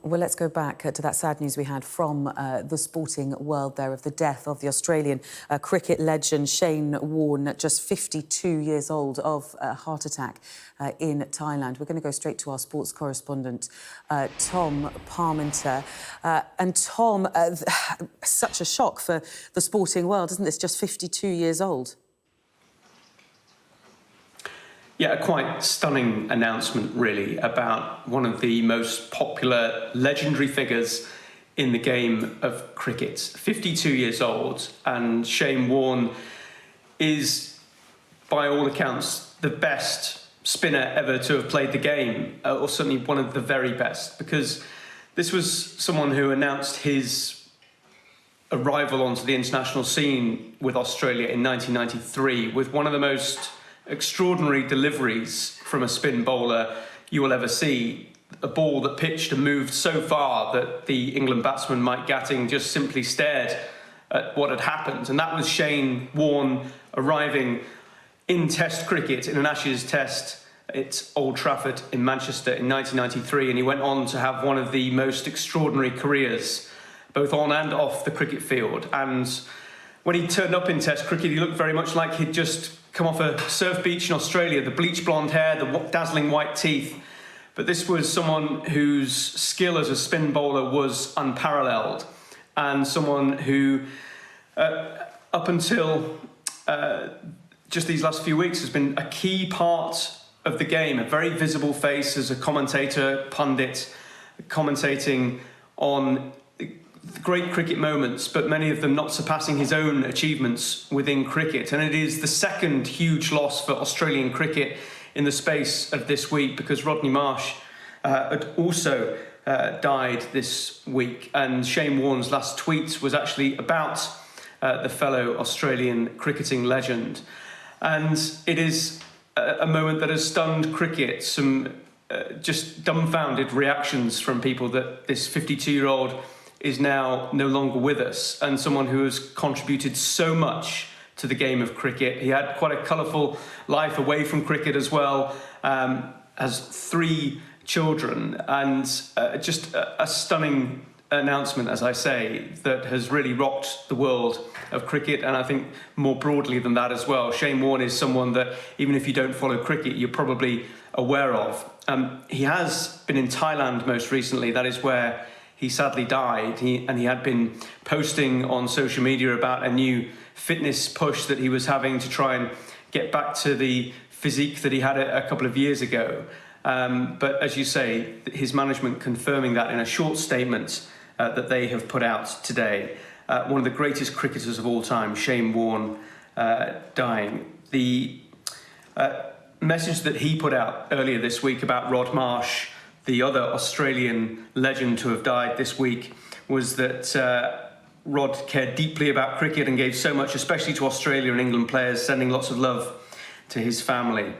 Well, let's go back to that sad news we had from the sporting world there of the death of the Australian cricket legend Shane Warne, just 52 years old, of a heart attack in Thailand. We're going to go straight to our sports correspondent, Tom Parmenter. And Tom, such a shock for the sporting world, isn't this? Just 52 years old. Yeah, a quite stunning announcement, really, about one of the most popular, legendary figures in the game of cricket. 52 years old, and Shane Warne is, by all accounts, the best spinner ever to have played the game, or certainly one of the very best, because this was someone who announced his arrival onto the international scene with Australia in 1993 with one of the most extraordinary deliveries from a spin bowler you will ever see. A ball that pitched and moved so far that the England batsman Mike Gatting just simply stared at what had happened. And that was Shane Warne arriving in Test cricket in an Ashes Test at Old Trafford in Manchester in 1993, and he went on to have one of the most extraordinary careers both on and off the cricket field. And when he turned up in Test cricket, he looked very much like he'd just come off a surf beach in Australia, the bleach blonde hair, the dazzling white teeth. But this was someone whose skill as a spin bowler was unparalleled, and someone who, up until just these last few weeks, has been a key part of the game, a very visible face as a commentator, pundit, commentating on great cricket moments, but many of them not surpassing his own achievements within cricket. And it is the second huge loss for Australian cricket in the space of this week, because Rodney Marsh had also died this week. And Shane Warne's last tweet was actually about the fellow Australian cricketing legend. And it is a moment that has stunned cricket. Some just dumbfounded reactions from people that this 52-year-old is now no longer with us, and someone who has contributed so much to the game of cricket. He had quite a colourful life away from cricket as well, has 3 children, and just a stunning announcement, as I say, that has really rocked the world of cricket, and I think more broadly than that as well. Shane Warne is someone that, even if you don't follow cricket, you're probably aware of. He has been in Thailand most recently. That is where he sadly died. He had been posting on social media about a new fitness push that he was having to try and get back to the physique that he had a couple of years ago. But as you say, his management confirming that in a short statement that they have put out today. One of the greatest cricketers of all time, Shane Warne, dying. The message that he put out earlier this week about Rod Marsh, the other Australian legend to have died this week, was that Rod cared deeply about cricket and gave so much, especially to Australia and England players, sending lots of love to his family.